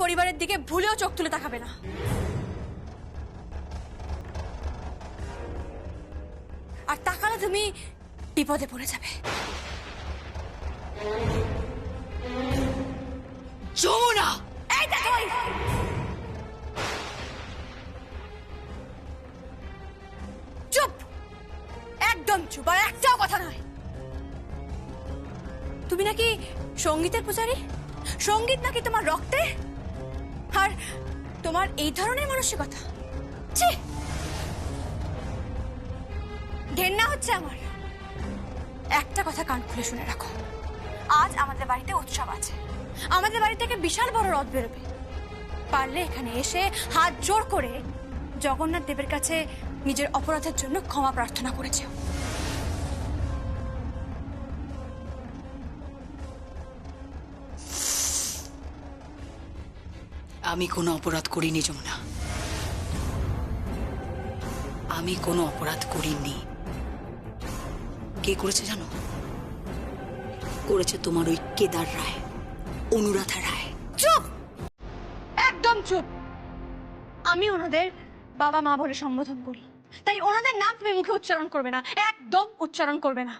পরিবারের দিকে ভুলেও চোখ তুলে তাকাবে না। আর তাকালে তুমি বিপদে পড়ে যাবে। যমুনা, এই দেখো, চুপ, একদম চুপ, আর একটাও কথা নয়। তুমি নাকি সঙ্গীতের পূজারী? সঙ্গীত নাকি তোমার রক্তে? আর তোমার এই ধরনের মানসিকতা, ছি! ঘেন্না হচ্ছে আমার। একটা কথা কান খুলে শুনে রাখো, আজ আমাদের বাড়িতে উৎসব আছে। আমাদের বাড়ি থেকে বিশাল বড় রথ বেরোবে। পারলে এখানে এসে হাত জোড় করে জগন্নাথ দেবের কাছে নিজের অপরাধের জন্য ক্ষমা প্রার্থনা করেছে। আমি কোনো অপরাধ করিনি যমুনা, আমি কোনো অপরাধ করিনি। কে করেছে জানো? করেছে তোমার ওই কেদার রায়, অনুরাধা রায়। চুপ, একদম চুপ। আমি ওনাদের বাবা মা বলে সম্বোধন করি, তাই ওনাদের নাম তুমি মুখে উচ্চারণ করবে না, একদম উচ্চারণ করবে না।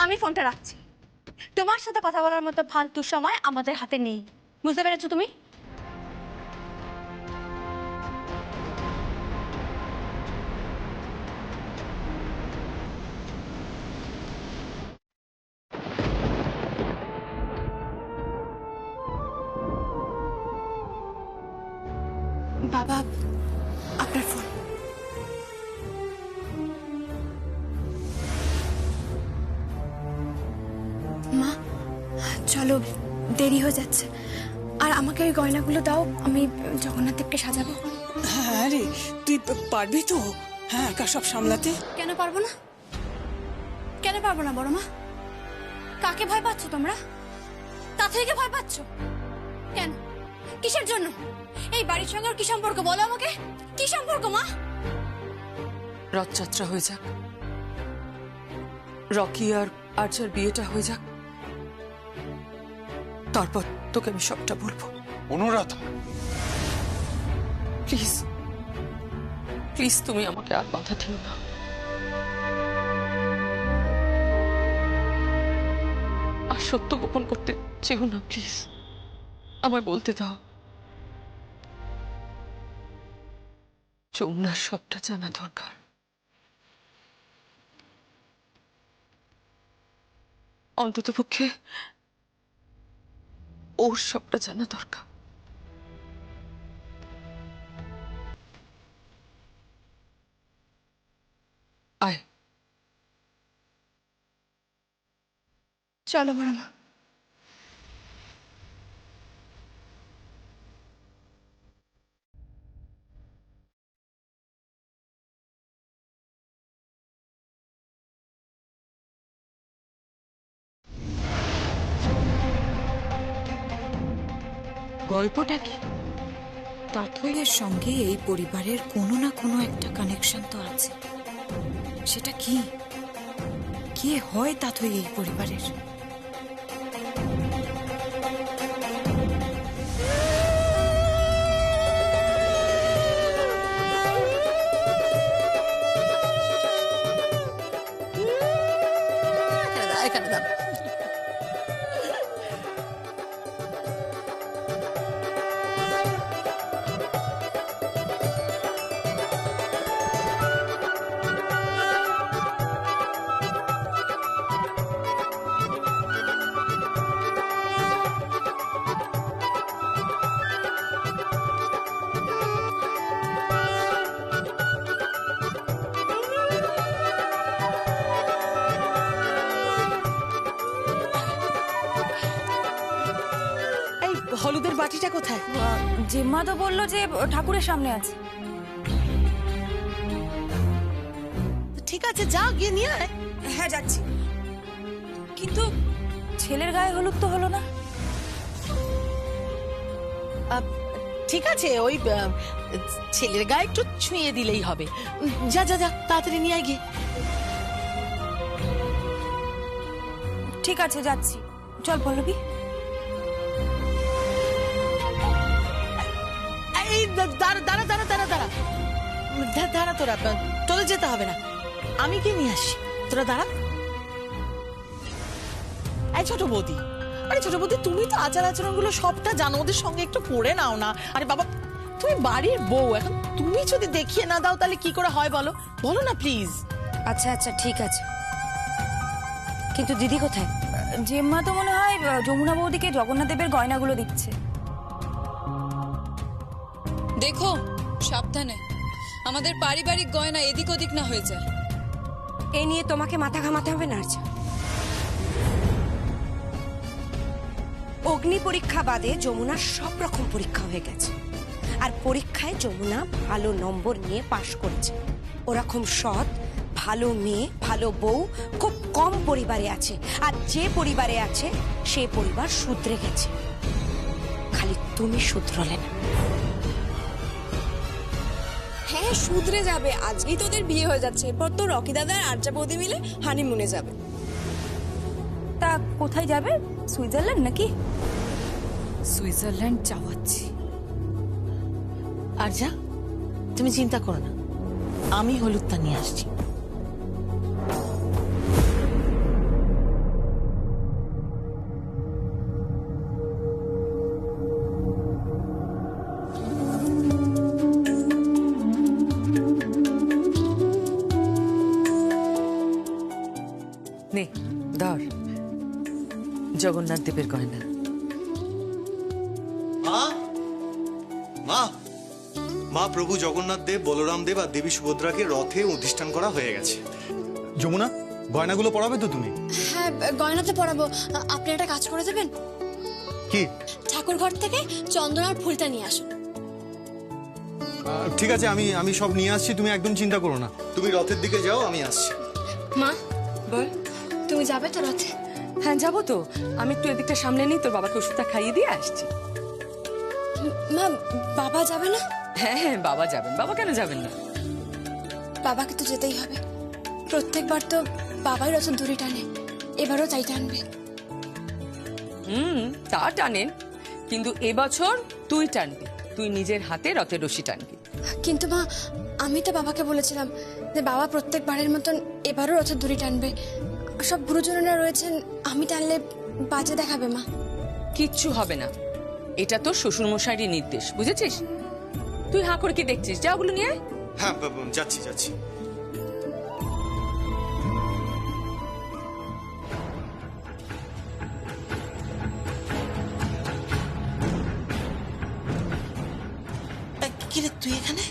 আমি ফোনটা রাখছি। তোমার সাথে কথা বলার মতো ফালতু সময় আমাদের হাতে নেই, বুঝতে পেরেছো তুমি? বাবা, আপনার ফোন। মা, চলো, দেরি হয়ে যাচ্ছে। আর আমাকে ওই গয়নাগুলো দাও, আমি জগন্নাথ দেবকে সাজাবো। হ্যাঁ রে, তুই পারবি তো? হ্যাঁ, একা সব সামলাতে? কেন পারবো না? কেন পারবো না বড় মা? কাকে ভয় পাচ্ছ তোমরা? তাথইকে ভয় পাচ্ছ কেন? কিসের জন্য? এই বাড়ির সঙ্গে ওর কি সম্পর্ক বলো আমাকে? কি সম্পর্ক মা? রথযাত্রা হয়ে যাক, রকি আর আর্চার বিয়েটা হয়ে যাক, তারপর তোকে আমি সবটা বলবো। অনুরাধা, প্লিজ প্লিজ, তুমি আমাকে আর বাধা দিও না। আর সত্য গোপন করতে চেও না, প্লিজ আমায় বলতে দাও। যমুনার সবটা জানা দরকার। অন্তত পক্ষে ওর সবটা জানা দরকার। আয়, চলো বড় মা। গল্পটা কি? তাথইয়ের সঙ্গে এই পরিবারের কোনো না কোনো একটা কানেকশন তো আছে। সেটা কি? কে হয় তাথই এই পরিবারের? এখানে দাও। হলুদের বাটিটা কোথায়? জিম্মা তো বললো যে ঠাকুরের সামনে আছে। ঠিক আছে, যা গিয়ে নিয়ে আয়। হ্যাঁ, যাচ্ছি। কিন্তু ছেলের গায়ে হলুদ তো হলো না। ঠিক আছে, ওই ছেলের গায়ে একটু ছুঁয়ে দিলেই হবে। যা যা যা, তাড়াতাড়ি নিয়ে আয় গিয়ে। ঠিক আছে যাচ্ছি, চল পল্লবী। এই দাঁড়া দাঁড়া দাঁড়া দাঁড়া দাঁড়া দাঁড়া, তোরা তোদের যেতে হবে না, আমি গিয়ে নিয়ে আসি, তোরা দাঁড়া। এই ছোট বৌদি, আরে ছোট বৌদি, তুমি তো আচার আচরণ গুলো সবটা জানো, ওদের সঙ্গে একটু পড়ে নাও না। আরে বাবা, তুমি বাড়ির বউ, এখন তুমি যদি দেখিয়ে না দাও তাহলে কি করে হয় বলো, বলো না প্লিজ। আচ্ছা আচ্ছা ঠিক আছে, কিন্তু দিদি কোথায়? জেম্মা তো মনে হয় যমুনা বৌদিকে জগন্নাথ দেবের গয়নাগুলো দিচ্ছে। দেখো সাবধানে, আমাদের পারিবারিক গয়না এদিক ওদিক না হয়ে যায়। এ নিয়ে তোমাকে মাথা ঘামাতে হবে না। আচ্ছা, অগ্নি পরীক্ষা বাদে যমুনার সব রকম পরীক্ষা হয়ে গেছে, আর পরীক্ষায় যমুনা ভালো নম্বর নিয়ে পাশ করেছে। ওরকম সৎ ভালো মেয়ে, ভালো বউ খুব কম পরিবারে আছে, আর যে পরিবারে আছে সে পরিবার শুধরে গেছে, খালি তুমি শুধরলে না। হ্যাঁ শুধরে যাবে, আজকেই তোদের বিয়ে হয়ে যাচ্ছে, এরপর তো রকি দাদা আর আর্যা বৌদি মিলে হানিমুনে যাবে। তা কোথায় যাবে? সুইজারল্যান্ড নাকি? সুইজারল্যান্ড যাওয়াচ্ছি। আর যা, তুমি চিন্তা করো না, আমি হলুদটা নিয়ে আসছি। নে ধর, জগন্নাথ দেবের গয়না। মা মা মা, প্রভু জগন্নাথ দেব, বলরাম দেব আর দেবী সুভদ্রাকে রথে অধিষ্ঠান করা হয়ে গেছে। যমুনা, গয়নাগুলো পরাবে তো তুমি? হ্যাঁ গয়নাতে পরাবো, আপনি একটা কাজ করে দেবেন? কি? ঠাকুর ঘর থেকে চন্দন আর ফুলটা নিয়ে আসুন। ঠিক আছে, আমি সব নিয়ে আসছি, তুমি একদম চিন্তা করো না। তুমি রথের দিকে যাও, আমি আসছি। মা বল। তুমি যাবে তো রথে? হ্যাঁ যাবো তো, আমি একটু এদিকটা সামনে নিই, তোর বাবাকে ওষুধটা খাইয়ে দিয়ে আসছি। মা বাবা যাবে না? হ্যাঁ হ্যাঁ বাবা যাবেন, বাবা কেন যাবেন না? বাবাকে তো যেতেই হবে, প্রত্যেকবার তো বাবাই রথের দড়ি টানে, এবারও তাই টানবে। তা টানেন, কিন্তু এবছর তুই টানবি, তুই নিজের হাতে রথের রশি টানবি। কিন্তু মা, আমি তো বাবাকে বলেছিলাম যে বাবা প্রত্যেকবারের মতন এবারও রথের দড়ি টানবে, সব গুরুজনেরা রয়েছেন, আমি টানলে বাজে দেখাবে মা। কিচ্ছু হবে না, এটা তো শ্বশুরমশাইয়েরই নির্দেশ, বুঝেছিস? তুই হাঁ করে কি দেখছিস, যা ওগুলো নিয়ে আয়। হ্যাঁ যাচ্ছি যাচ্ছি। কিরে তুই এখানে?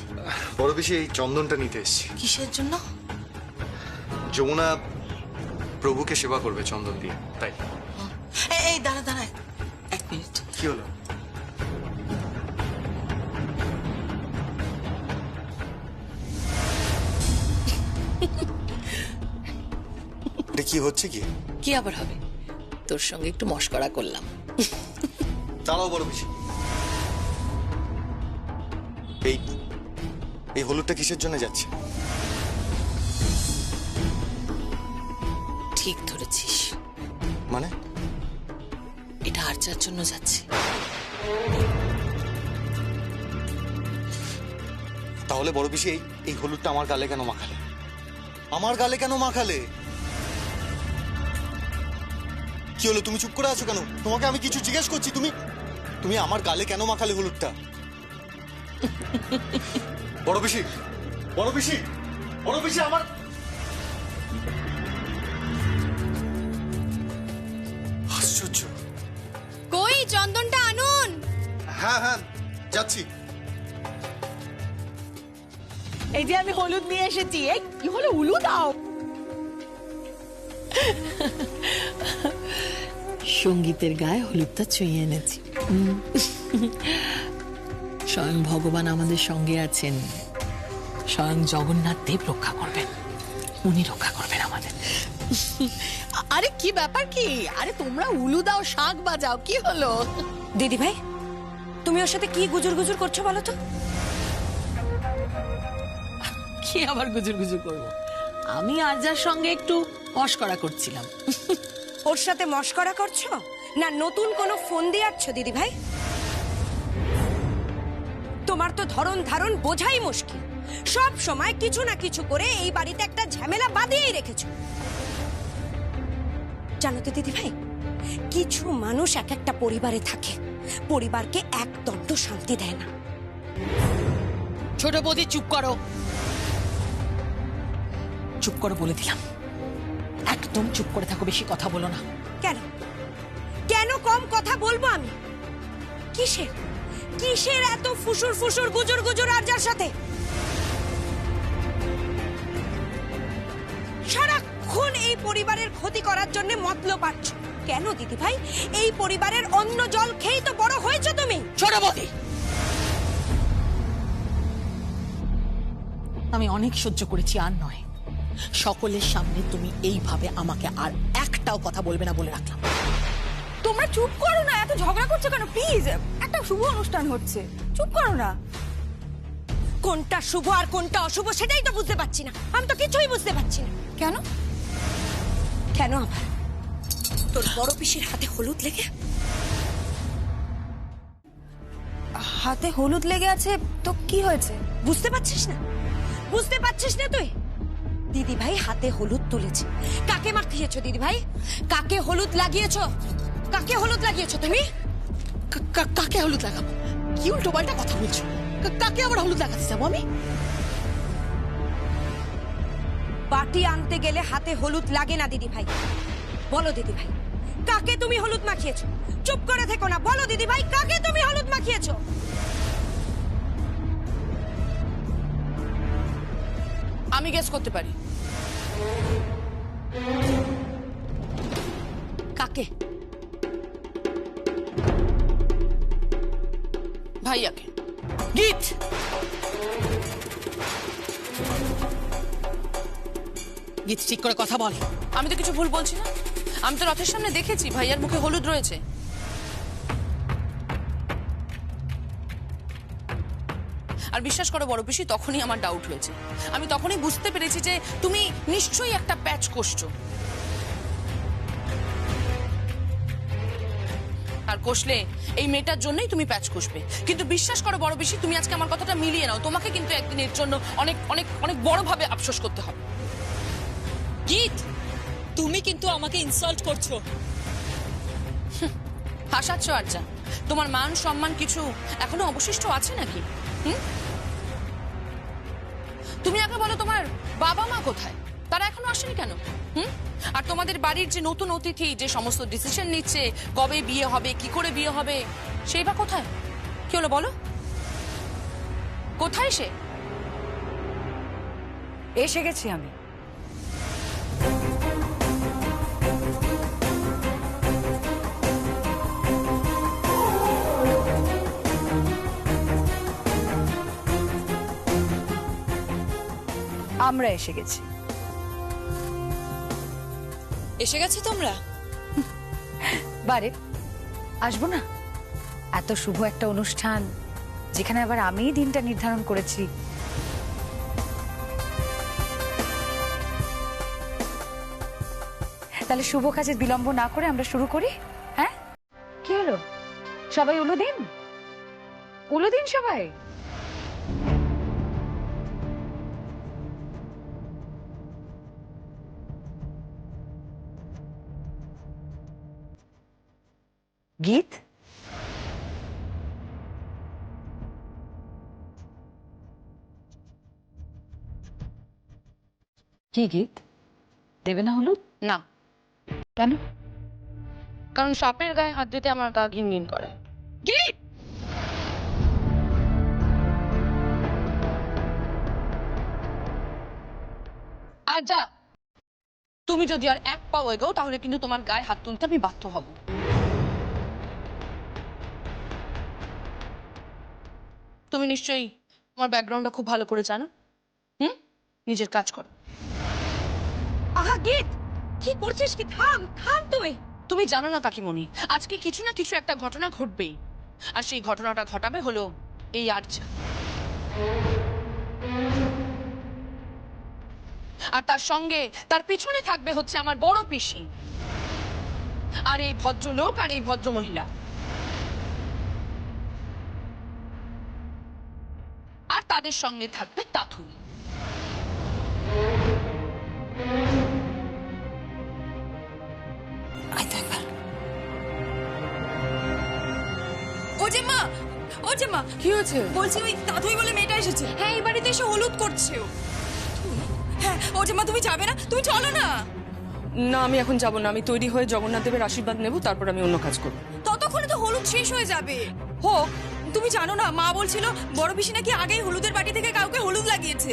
বড় বেশি এই চন্দনটা নিতে এসছি। কিসের জন্য? যমুনা প্রভুকে সেবা করবে চন্দন দিয়ে, তাই। এই দাঁড়া দাঁড়া, এক মিনিট। কি হলো? এটা কি হচ্ছে কি? কি আবার হবে, তোর সঙ্গে একটু মশকরা করলাম। দাঁড়াও বড় বেশি, এই হলুদটা কিসের জন্য যাচ্ছে? ঠিক ধরেছিস, মানে? এটা আর্চার জন্য যাচ্ছে। তাহলে বড় বেশি এই হলুদটা আমার গালে কেন মাখালে? আমার গালে কেন মাখালে? কি হলো, তুমি চুপ করে আছো কেন? তোমাকে আমি কিছু জিজ্ঞেস করছি, তুমি আমার গালে কেন মাখালে হলুদটা? বড় বেশি, বড় বেশি, বড় বেশি, আমার আশ্চর্য। কই চন্দনটা আনুন। হ্যাঁ হ্যাঁ যাচ্ছি। এই যে আমি হলুদ নিয়ে এসেছি। এই কি হলো, উলু দাও। সঙ্গীতের গায়ে হলুদটা ছুঁয়ে এনেছি। স্বয়ং ভগবান আমাদের সঙ্গে আছেন, স্বয়ং জগন্নাথ দেব রক্ষা করবেন, উনি রক্ষা করবেন আমাদের। আরে কি ব্যাপার কি? আরে তোমরা উলু দাও, শাঁখ বাজাও, কি হলো? দিদি ভাই, তুমি ওর সাথে কি গুজুর গুজুর করছো বলো তো? কি আবার গুজুর গুজুর করবো? আমি আর্যার সঙ্গে একটু মশকরা করছিলাম। ওর সাথে মশকরা করছো না নতুন কোনো ফোন দিয়ে আসছো দিদি ভাই? তোমার তো ধরন ধারণ বোঝাই মুশকিল। সব সময় কিছু না কিছু করে এই বাড়িতে একটা ঝামেলা বাঁধিয়েই রেখেছো। জানো তো দিদি ভাই, কিছু মানুষ এক একটা পরিবারে থাকে, পরিবারকে এক দণ্ড শান্তি দেয় না। ছোট বৌদি চুপ করো, চুপ করো বলে দিলাম, একদম চুপ করে থাকো, বেশি কথা বলো না। কেন কেন কম কথা বলবো আমি? কিসের কিসের এত ফুসুর ফুসুর গুজুর গুজুর আর যার সাথে সারাক্ষণ এই পরিবারের ক্ষতি করার জন্য মতলব পাচ্ছ কেন দিদি ভাই? এই পরিবারের অন্ন জল খেয়েই তো বড় হয়েছো তুমি। ছোট বৌদি, আমি অনেক সহ্য করেছি, আর নয়। সকলের সামনে তুমি এইভাবে আমাকে আর একটাও কথা বলবে না বলে রাখলাম। তোমরা চুপ করো না, এত ঝগড়া করছো কেন? প্লিজ, একটা শুভ অনুষ্ঠান হচ্ছে, চুপ করো না। কোনটা শুভ আর কোনটা অশুভ সেটাই তো বুঝতে পারছি না। আমি তো কিছুই বুঝতে পারছি না। কেন কেন আবার তোর বড় পিসির হাতে হলুদ লেগে? হাতে হলুদ লেগে আছে তো কি হয়েছে? বুঝতে পারছিস না? বুঝতে পারছিস না তুই? দিদি ভাই হাতে হলুদ তুলেছে। কাকে মাখিয়েছো দিদি ভাই? কাকে হলুদ লাগিয়েছো? কাকে হলুদ লাগিয়েছো তুমি? কাকে হলুদ লাগাবো? কি উল্টো পাল্টা কথা বলছো? কাকে আবার হলুদ লাগাতে যাবো আমি? বাটি আনতে গেলে হাতে হলুদ লাগে না দিদি ভাই। বলো দিদি ভাই, কাকে তুমি হলুদ মাখিয়েছো? চুপ করে থেকো না, বলো দিদি ভাই, কাকে তুমি হলুদ মাখিয়েছো? আমি গেস করতে পারি। কাকে? ভাইয়াকে। গীত, গীত ঠিক করে কথা বল। আমি তো কিছু ভুল বলছি না। আমি তো রথের সামনে দেখেছি ভাইয়ার মুখে হলুদ রয়েছে। আর বিশ্বাস করো বড় পিসি, তখনই আমার ডাউট হয়েছে। আমি তখনই বুঝতে পেরেছি যে তুমি নিশ্চয়ই একটা প্যাচ কষছো। আর কষলে এই মেয়েটার জন্যই তুমি প্যাচ কষবে। কিন্তু বিশ্বাস করো বড় পিসি, তুমি আজকে আমার কথাটা মিলিয়ে নাও। তোমাকে কিন্তু একদিনের জন্য অনেক অনেক অনেক বড়ভাবে আফসোস করতে হবে। গীত, তুমি কিন্তু আমাকে ইনসাল্ট করছো। হাসাচ্ছ আর যা। তোমার মান সম্মান কিছু এখনো অবশিষ্ট আছে নাকি? তুমি আগে বলো, তোমার বাবা মা কোথায়? তারা এখনো আসেনি কেন? আর তোমাদের বাড়ির যে নতুন অতিথি যে সমস্ত ডিসিশন নিচ্ছে, কবে বিয়ে হবে, কি করে বিয়ে হবে, সেই বা কোথায়? কি হলো বলো, কোথায় সে? এসে গেছি আমি। আমরা এসে গেছি। এসে গেছো তোমরা? বারে আসবো না? এত শুভ একটা অনুষ্ঠান, যেখানে আবার আমিই দিনটা নির্ধারণ করেছি। তাহলে শুভ কাজে বিলম্ব না করে আমরা শুরু করি। হ্যাঁ, কি হলো? সবাই উলু দিন, উলু দিন সবাই। গীত, কি গীত? দেবে না হলুদ? না। কেন? কারণ সাপের গায়ে হাত দিতে আমার গা ঘিন ঘিন করে। গীত, আর যা, তুমি যদি আর এক পাও এগো, তাহলে কিন্তু তোমার গায়ে হাত তুলতে আমি বাধ্য হব। তুমি নিশ্চয়ই আমার ব্যাকগ্রাউন্ডটা খুব ভালো করে জানো। নিজের কাজ করো। আহা গীত, কি করছিস? কি থাম থাম তুই। তুমি জানো না কাকিমণি, আজকে কিছু না কিছু একটা ঘটনা ঘটবেই। আর সেই ঘটনাটা ঘটাবে হলো এই আর্যা। আর তার সঙ্গে তার পিছনে থাকবে হচ্ছে আমার বড় পিসি। আর এই ভদ্রলোক আর এই ভদ্রমহিলা। আর তাদের সঙ্গে থাকবে তাথুই। আয় তো একবার। ও যে মা, ও যে মা, কি হয়েছে? বলছি ওই তাথুই বলে মেয়েটা এসেছে। হ্যাঁ, এই বাড়িতে এসে হলুদ করছে ও। হ্যাঁ, ও যে মা, তুমি যাবে না? তুমি চলো না। না, আমি এখন যাব না। আমি তৈরি হয়ে জগন্নাথ দেবের আশীর্বাদ নেব, তারপর আমি অন্য কাজ করব। ততক্ষণে তো হলুদ শেষ হয়ে যাবে। হোক। তুমি জানো না, মা বলছিল বড় পিসি নাকি আগেই হলুদের বাটি থেকে কাউকে হলুদ লাগিয়েছে।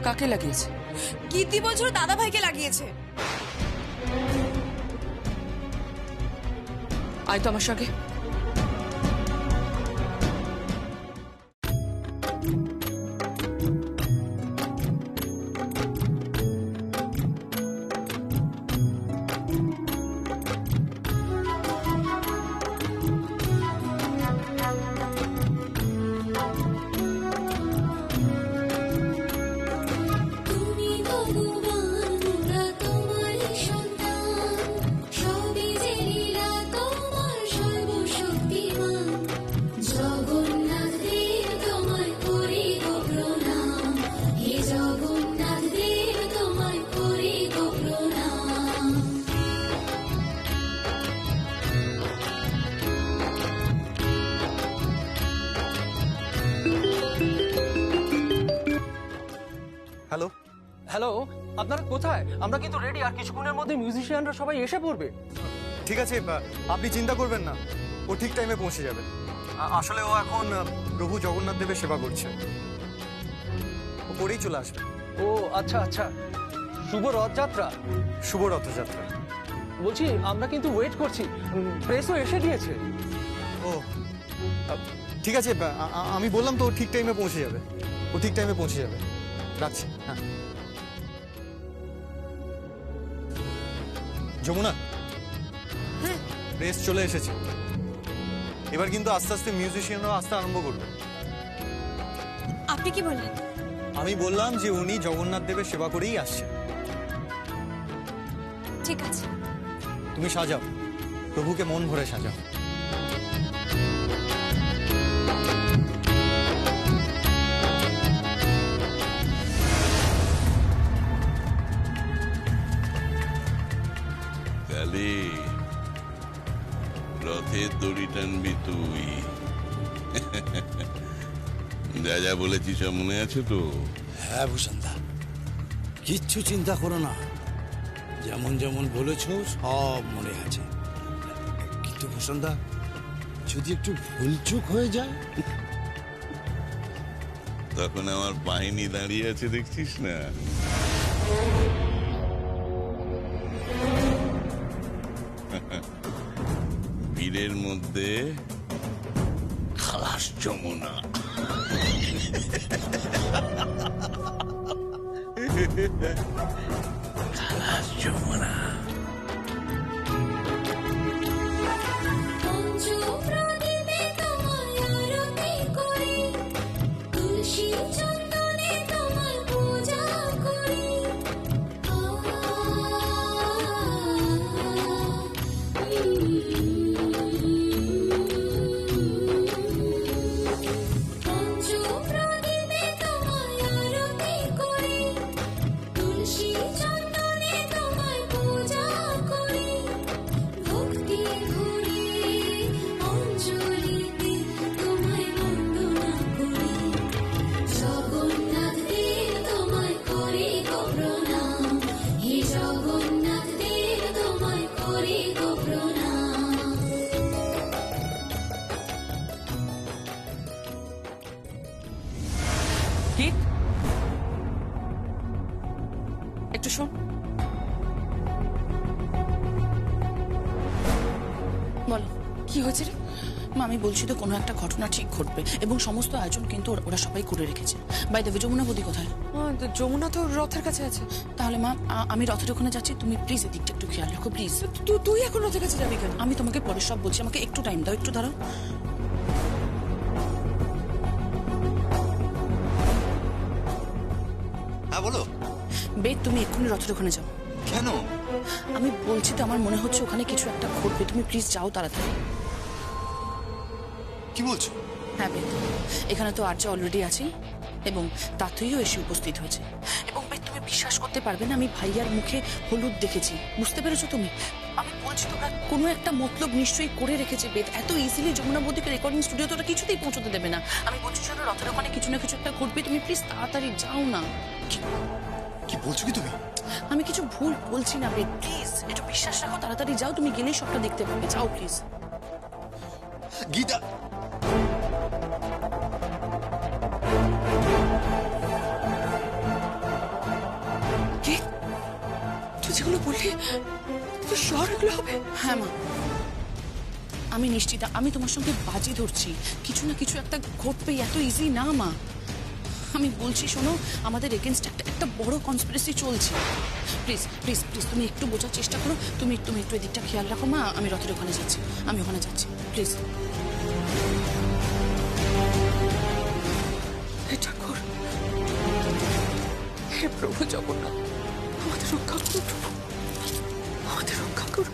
কাকে লাগিয়েছে? কীর্তি বলছিল দাদা ভাইকে লাগিয়েছে। আয় তো আমার সঙ্গে। তুমি ভগবান মোরা তোমার সন্তান, সবই যে লীলা তোমার সর্বশক্তিমান। জগন্নাথ দেব তোমায় করি গো প্রণাম, হে জগন্নাথ দেব তোমায় করি গো প্রণাম। হ্যালো, হ্যালো, আপনারা কোথায়? আমরা কিন্তু রেডি, আর কিছুক্ষণের মধ্যে মিউজিশিয়ানরা সবাই এসে পড়বে। ঠিক আছে, আপনি চিন্তা করবেন না, ও ঠিক টাইমে পৌঁছে যাবে। আসলে ও এখন প্রভু জগন্নাথ দেবের সেবা করছে, ও পরেই চলে আসবে। ও আচ্ছা আচ্ছা, শুভ রথযাত্রা। শুভ রথযাত্রা। বলছি, আমরা কিন্তু ওয়েট করছি, প্রেসও এসে গিয়েছে। ও ঠিক আছে, আমি বললাম তো ও ঠিক টাইমে পৌঁছে যাবে, ও ঠিক টাইমে পৌঁছে যাবে। রাখছি। হ্যাঁ, যমুনা, প্রেস চলে এসেছে। এবার কিন্তু আস্তে আস্তে মিউজিশিয়ানরাও আসতে আরম্ভ করবে। আপনি কি বললেন? আমি বললাম যে উনি জগন্নাথ দেবের সেবা করেই আসছেন। ঠিক আছে। তুমি সাজাও, প্রভুকে মন ভরে সাজাও। কালি, রথের দড়ি টানবি তুই। যা যা বলেছি সব মনে আছে তো? হ্যাঁ ভূষণদা, কিচ্ছু চিন্তা করো না, যেমন যেমন বলেছ সব মনে আছে। কিন্তু ভূষণদা, যদি একটু ভুলচুক হয়ে যায়? তখন আমার বাহিনী দাঁড়িয়ে আছে, দেখছিস না? বীরের মধ্যে খালাস যমুনা। খালাস যমুনা। পঞ্চপ্রদীপে তোমায় আরতি করি, তুলসী চন্দনে তোমায় পূজা করি। পঞ্চপ্রদীপে তোমায় আরতি করি, তুলসী চন্দনে তোমায় পূজা করি। ভক্তি ভরে অঞ্জলিতে তোমায় বন্দনা করি। জগন্নাথ দেব তোমায় করি গো প্রণাম, হে জগন্নাথ দেব তোমায় করি গো প্রণাম। কি? একটু শোন। বলো, কি হয়েছে রে? মা, আমি বলছি তো কোনো একটা ঘটনা ঠিক ঘটবে, এবং সমস্ত আয়োজন কিন্তু ওরা সবাই করে রেখেছে। বাই দ্য ওয়ে, যমুনা বদি কোথায়? যমুনা তো রথের কাছে আছে। তাহলে মা, আমি রথের ওখানে যাচ্ছি, তুমি প্লিজ এদিকটা একটু খেয়াল রাখো, প্লিজ। তুই এখন রথের কাছে যাবি কেন? আমি তোমাকে পরে সব বলছি, আমাকে একটু টাইম দাও, একটু দাঁড়াও। হ্যাঁ বলো। বেদ, তুমি এক্ষুনি রথের ওখানে যাও। কেন? আমি বলছি তো আমার মনে হচ্ছে ওখানে কিছু একটা ঘটবে, তুমি প্লিজ যাও তাড়াতাড়ি। কি বলছো? হ্যাঁ বেদ, এখানে তো আর্য অলরেডি আছি এবং তাতেও এসে উপস্থিত হয়েছে। এবং বেদ, তুমি বিশ্বাস করতে পারবে না, আমি ভাইয়ার মুখে হলুদ দেখেছি, বুঝতে পেরেছো তুমি? আমি বলছি তোমরা কোনো একটা মতলব নিশ্চয়ই করে রেখেছে বেদ। এত ইজিলি যমুনা বৌদিকে রেকর্ডিং স্টুডিও তো ওরা কিছুতেই পৌঁছতে দেবে না। আমি বলছি চলো রথের ওখানে কিছু না কিছু একটা ঘটবে, তুমি প্লিজ তাড়াতাড়ি যাও না। কি বলছো কি তুমি? আমি কিছু ভুল বলছি না বেদ, প্লিজ একটু বিশ্বাস রাখো, তাড়াতাড়ি যাও, তুমি গেলেই সবটা দেখতে পাবে, যাও প্লিজ। গীতা, তুই যেগুলো বললি তুই শিওর এগুলো হবে? হ্যাঁ মা, আমি নিশ্চিত, আমি তোমার সঙ্গে বাজি ধরছি, কিছু না কিছু একটা ঘটবে, এত ইজি না মা। আমি বলছি শোনো, আমাদের এগেনস্ট একটা বড় কনস্পিরেসি চলছে। প্লিজ প্লিজ প্লিজ তুমি একটু বোঝার চেষ্টা করো, তুমি একটু এদিকটা খেয়াল রাখো মা। আমি রথের ওখানে যাচ্ছি, আমি ওখানে যাচ্ছি, প্লিজ। হে ঠাকুর, হে প্রভু জগন্নাথ, আমাদের রক্ষা করো প্রভু, আমাদের রক্ষা করো।